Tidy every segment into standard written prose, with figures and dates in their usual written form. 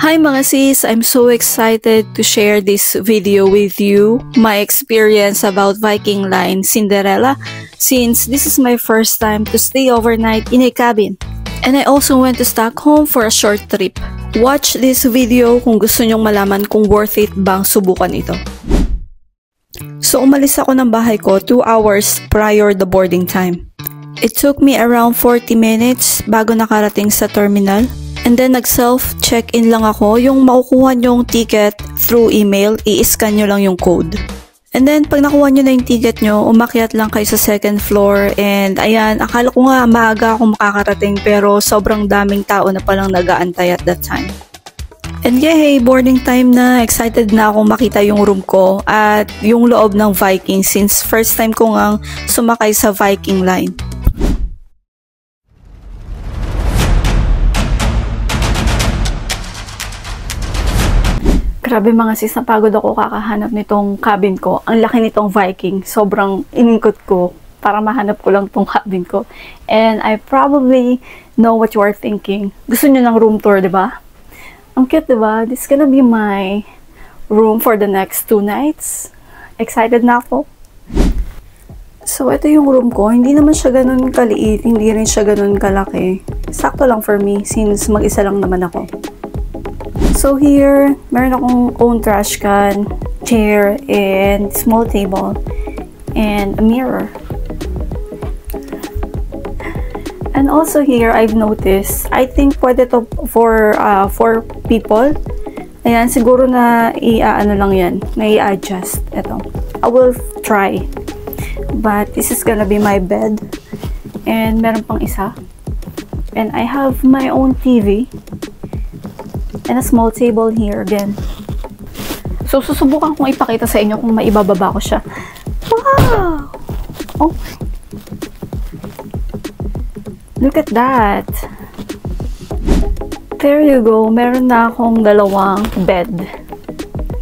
Hi mga sis! I'm so excited to share this video with you, my experience about Viking Line Cinderella, since this is my first time to stay overnight in a cabin. And I also went to Stockholm for a short trip. Watch this video kung gusto nyong malaman kung worth it bang subukan ito. So umalis ako ng bahay ko 2 hours prior the boarding time. It took me around 40 minutes bago nakarating sa terminal. And then nag-self-check-in lang ako, yung makukuha nyong ticket through email, i-scan nyo lang yung code. And then pag nakuha nyo na yung ticket nyo, umakyat lang kayo sa second floor and ayan, akala ko nga maaga ako makakarating pero sobrang daming tao na palang nag-aantay at that time. And yeah, hey, boarding time na, excited na akong makita yung room ko at yung loob ng Viking since first time ko ngang sumakay sa Viking Line. Grabe mga sis, napagod ako kakahanap nitong cabin ko. Ang laki nitong Viking. Sobrang iningkot ko para mahanap ko lang tong cabin ko. And I probably know what you are thinking. Gusto nyo ng room tour, diba? Ang cute, diba? This is gonna be my room for the next 2 nights. Excited na ako. So, ito yung room ko. Hindi naman siya ganun kaliit. Hindi rin siya ganun kalaki. Sakto lang for me since mag-isa lang naman ako. So here, meron akong own trash can, chair, and small table, and a mirror. And also here, I've noticed, I think pwede to for 4 people. Ayan, siguro na ano lang yan, na i-adjust. Ito. I will try. But this is gonna be my bed. And meron pang isa. And I have my own TV. And a small table here again. So, susubukan kong ipakita sa inyo kung maibababa ko siya. Wow! Oh. Look at that. There you go. Meron na akong 2 bed.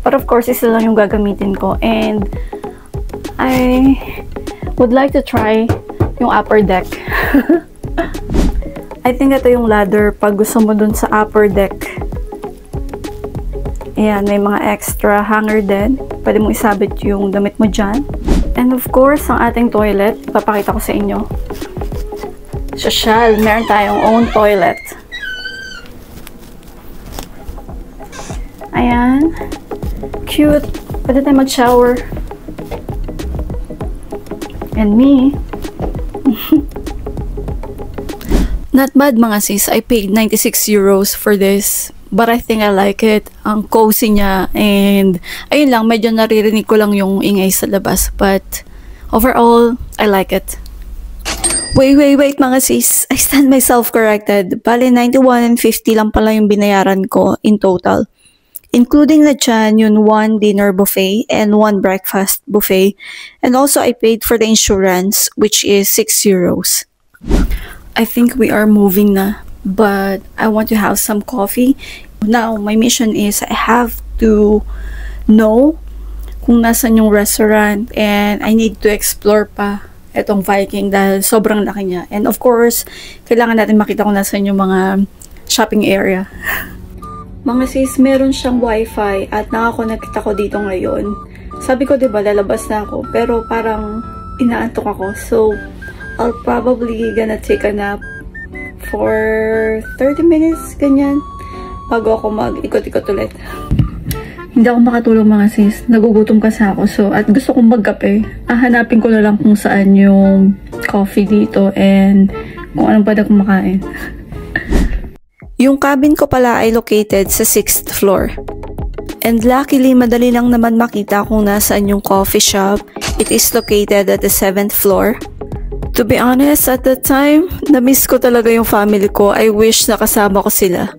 But of course, isa lang yung gagamitin ko. And I would like to try yung upper deck. I think ito yung ladder pag gusto mo dun sa upper deck. Ayan, may mga extra hanger din. Pwede mo isabit yung damit mo dyan. And of course, ang ating toilet, papakita ko sa inyo. Sosyal, meron tayong own toilet. Ayan. Cute. Pwede tayo mag-shower. And me. Not bad mga sis. I paid 96 euros for this. But I think I like it. Ang cozy niya. And ayun lang, medyo naririnig ko lang yung ingay sa labas. But overall, I like it. Wait mga sis. I stand myself corrected. Bale, 91 and 50 lang pala yung binayaran ko in total. Including na dyan yung 1 dinner buffet and 1 breakfast buffet. And also I paid for the insurance, which is 6 euros. I think we are moving na. But I want to have some coffee. Now, my mission is I have to know kung nasan yung restaurant and I need to explore pa itong Viking dahil sobrang laki niya. And of course, kailangan natin makita kung nasan yung mga shopping area. Mga sis, meron siyang wifi at nakakonect ako dito ngayon. Sabi ko, diba, lalabas na ako pero parang inaantok ako. So, I'll probably gonna take a nap for 30 minutes, ganyan, bago ako mag-ikot-ikot ulit. Hindi ako makatulog mga sis. Nagugutom kasi ako. So, at gusto kong magkape. Hanapin ko na lang kung saan yung coffee dito and kung anong pwede kong makain. Yung cabin ko pala ay located sa 6th floor. And luckily, madali lang naman makita kung nasaan yung coffee shop. It is located at the 7th floor. To be honest, at that time, na-miss ko talaga yung family ko. I wish nakasama ko sila.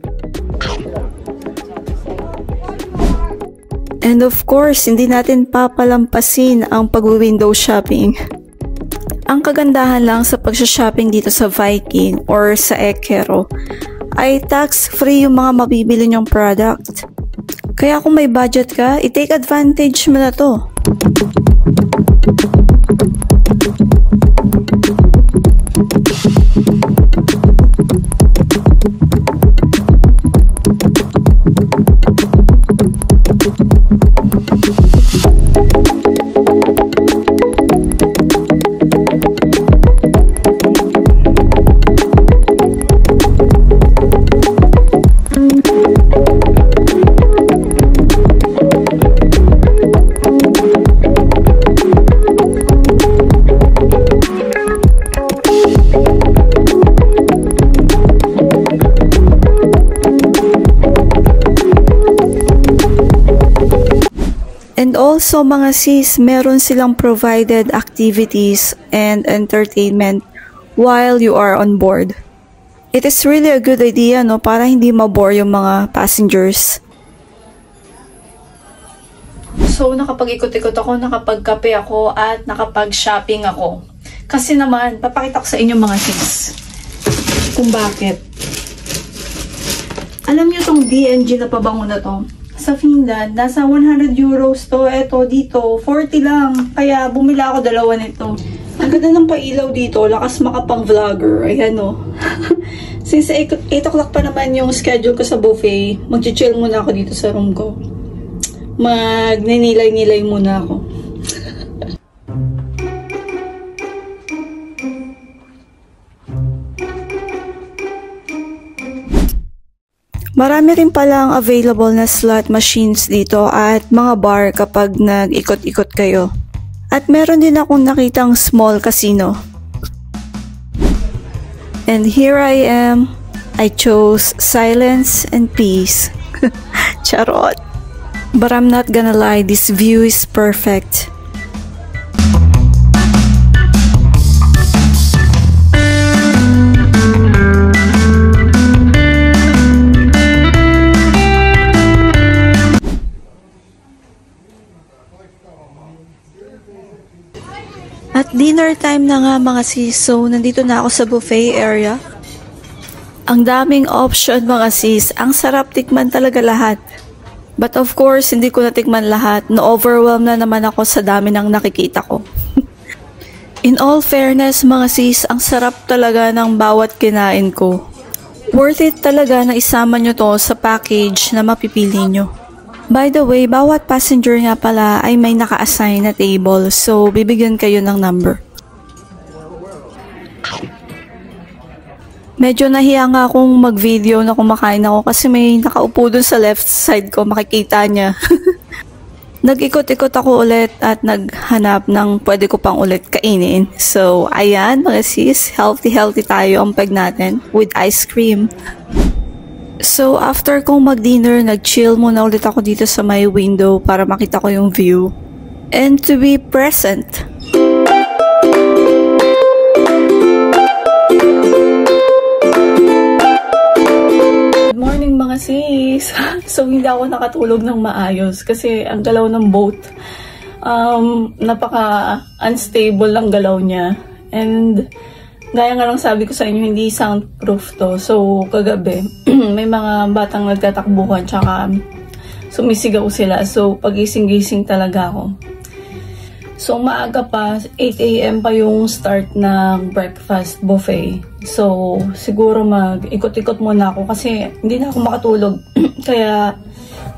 And of course, hindi natin papalampasin ang pag-window shopping. Ang kagandahan lang sa pag-shopping dito sa Viking or sa Eckerö ay tax-free yung mga mabibili nyong product. Kaya kung may budget ka, i-take advantage mo na to. Also mga sis, meron silang provided activities and entertainment while you are on board. It is really a good idea, no, para hindi mabore yung mga passengers. So, nakapag-ikot-ikot ako, nakapag-kape ako, at nakapag-shopping ako. Kasi naman, papakita ko sa inyo mga sis kung bakit. Alam nyo tong D&G na pabango na to? Sa Finland, nasa 100 euros to. Eto, dito, 40 lang. Kaya, bumila ako dalawa nito. Ang ganda ng pailaw dito. Lakas makapang vlogger. Ayan o. Since 8 o'clock pa naman yung schedule ko sa buffet, mag-chill muna ako dito sa room ko. Magninilay-nilay muna ako. Marami rin palang available na slot machines dito at mga bar kapag nag-ikot-ikot kayo. At meron din akong nakitang small casino. And here I am. I chose silence and peace. Charot. But I'm not gonna lie, this view is perfect. At dinner time na nga mga sis, so nandito na ako sa buffet area. Ang daming option mga sis, ang sarap tikman talaga lahat. But of course, hindi ko natikman lahat, na-overwhelm na naman ako sa dami ng nakikita ko. In all fairness mga sis, ang sarap talaga ng bawat kinain ko. Worth it talaga na isama nyo to sa package na mapipili nyo. By the way, bawat passenger nga pala ay may naka-assign na table, so bibigyan kayo ng number. Medyo nahiya nga akong mag-video na kumakain ako kasi may nakaupo dun sa left side ko, makikita niya. Nag-ikot-ikot ako ulit at naghanap ng pwede ko pang ulit kainin. So, ayan mga sis, healthy tayo ang peg natin with ice cream. So, after kong mag-dinner, nag-chill muna ulit ako dito sa my window para makita ko yung view. And to be present. Good morning mga sis! So, hindi ako nakatulog ng maayos kasi ang galaw ng boat, napaka-unstable lang galaw niya. And gaya nga lang sabi ko sa inyo, hindi soundproof to. So, kagabi, may mga batang nagtatakbuhan, tsaka sumisigaw sila. So, pagising-gising talaga ako. So, maaga pa, 8 AM pa yung start ng breakfast buffet. So, siguro mag-ikot-ikot muna ako kasi hindi na ako makatulog. Kaya,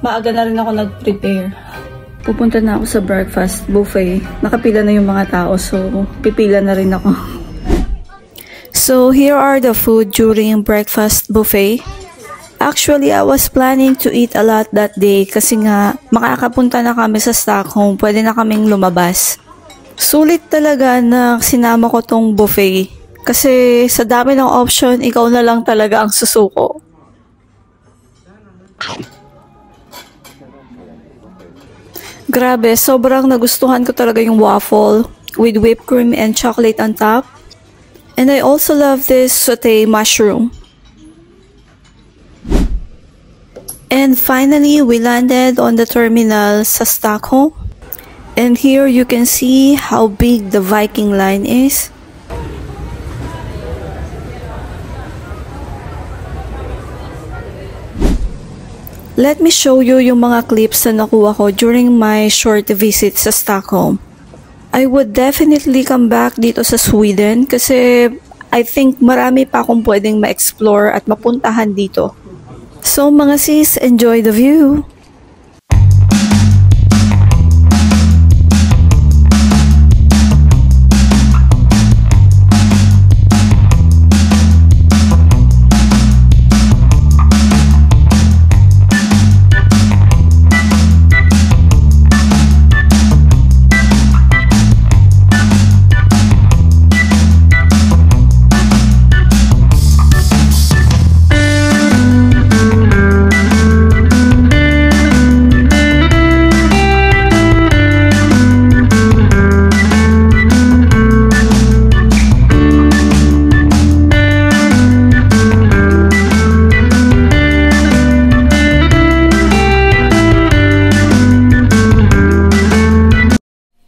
maaga na rin ako nag-prepare. Pupunta na ako sa breakfast buffet. Nakapila na yung mga tao, so pipila na rin ako. So, here are the food during breakfast buffet. Actually, I was planning to eat a lot that day kasi nga makakapunta na kami sa Stockholm, pwede na kaming lumabas. Sulit talaga na sinama ko tong buffet kasi sa dami ng option, ikaw na lang talaga ang susuko. Grabe, sobrang nagustuhan ko talaga yung waffle with whipped cream and chocolate on top. And I also love this sauté mushroom. And finally, we landed on the terminal sa Stockholm. And here you can see how big the Viking Line is. Let me show you yung mga clips na nakuha ko during my short visit sa Stockholm. I would definitely come back dito sa Sweden kasi I think marami pa akong pwedeng ma-explore at mapuntahan dito. So mga sis, enjoy the view!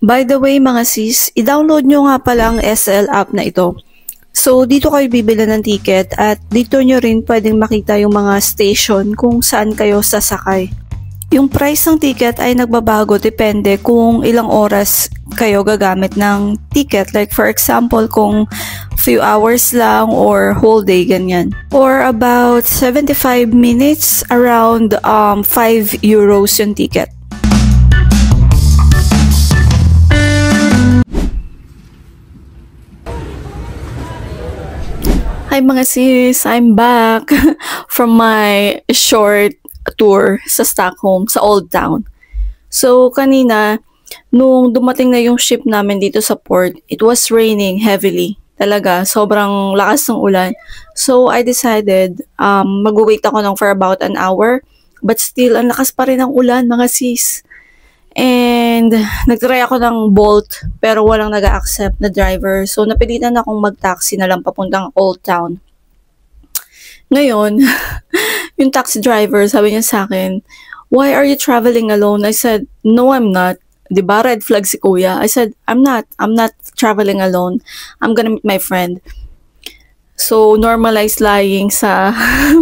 By the way mga sis, i-download nyo nga pala ang SL app na ito. So, dito kayo bibili ng ticket at dito nyo rin pwedeng makita yung mga station kung saan kayo sasakay. Yung price ng ticket ay nagbabago depende kung ilang oras kayo gagamit ng ticket. Like for example, kung few hours lang or whole day, ganyan. Or about 75 minutes, around 5 euros yung ticket. Hi mga sis, I'm back from my short tour sa Stockholm, sa Old Town. So kanina, nung dumating na yung ship namin dito sa port, it was raining heavily. Talaga, sobrang lakas ng ulan. So I decided, mag-wait ako lang for about an hour. But still, ang lakas pa rin ng ulan mga sis. And nagtry ako ng Bolt pero walang nag-accept na driver. So napilitan akong mag-taxi na lang papuntang Old Town. Ngayon, yung taxi driver sabi niya sa akin, "Why are you traveling alone?" I said, "No, I'm not." 'Di ba red flag si kuya? I said, I'm not traveling alone. I'm gonna meet my friend." So, normalize lying sa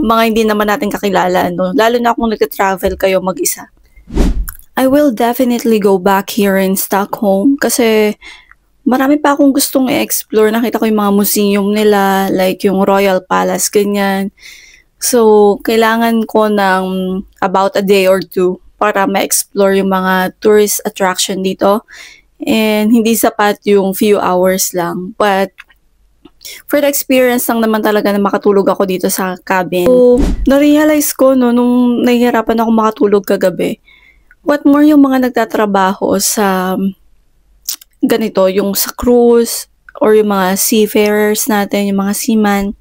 mga hindi naman natin kakilala, no? Lalo na kung nagka-travel kayo mag-isa. I will definitely go back here in Stockholm kasi marami pa akong gustong i-explore. Nakita ko yung mga museum nila, like yung Royal Palace, ganyan. So, kailangan ko ng about a day or two para ma-explore yung mga tourist attraction dito. And hindi sapat yung few hours lang. But, for the experience lang naman talaga na makatulog ako dito sa cabin. So, na-realize ko, no, nung nahihirapan ako makatulog kagabi, what more yung mga nagtatrabaho sa ganito, yung sa cruise or yung mga seafarers natin, yung mga seaman.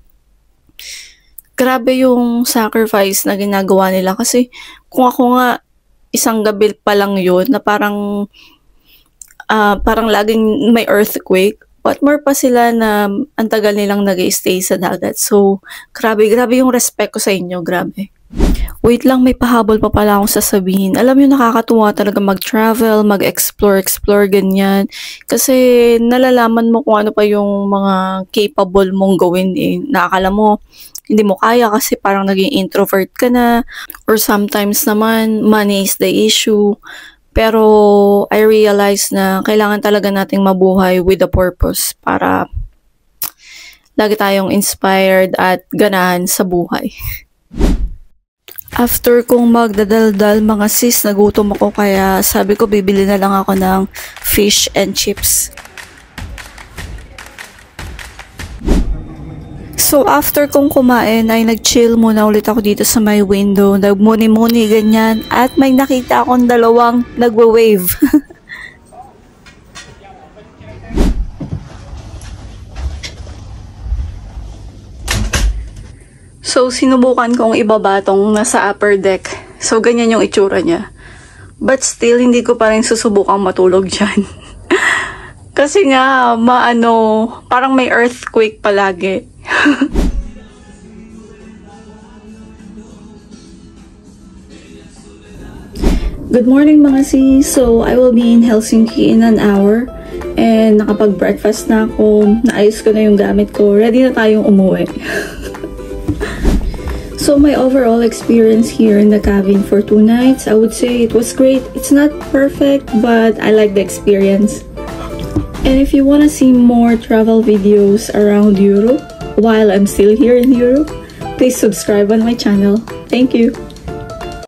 Grabe yung sacrifice na ginagawa nila kasi kung ako nga isang gabi pa lang yun na parang laging may earthquake. What more pa sila na ang tagal nilang nag-stay sa dagat. So, grabe yung respect ko sa inyo, grabe. Wait lang, may pahabol pa pala akong sasabihin. Alam niyo, nakakatuwa talaga mag-travel, mag-explore, ganyan. Kasi nalalaman mo kung ano pa yung mga capable mong gawin eh. Nakakala mo, hindi mo kaya kasi parang naging introvert ka na. Or sometimes naman, money is the issue. Pero I realize na kailangan talaga nating mabuhay with a purpose para lagi tayong inspired at ganahan sa buhay. After kong magdadaldal mga sis, nagutom ako kaya sabi ko bibili na lang ako ng fish and chips. So after kong kumain ay nag-chill muna ulit ako dito sa my window. Nagmuni-muni ganyan at may nakita akong dalawang nagwa-wave. So, sinubukan kong ibaba tong nasa upper deck. So, ganyan yung itsura niya. But still, hindi ko pa rin susubukang matulog dyan. Kasi nga, parang may earthquake palagi. Good morning mga sis. So, I will be in Helsinki in an hour. And nakapag-breakfast na ako. Naayos ko na yung gamit ko. Ready na tayong umuwi. So my overall experience here in the cabin for 2 nights, I would say it was great. It's not perfect, but I like the experience. And if you want to see more travel videos around Europe while I'm still here in Europe, please subscribe on my channel. Thank you.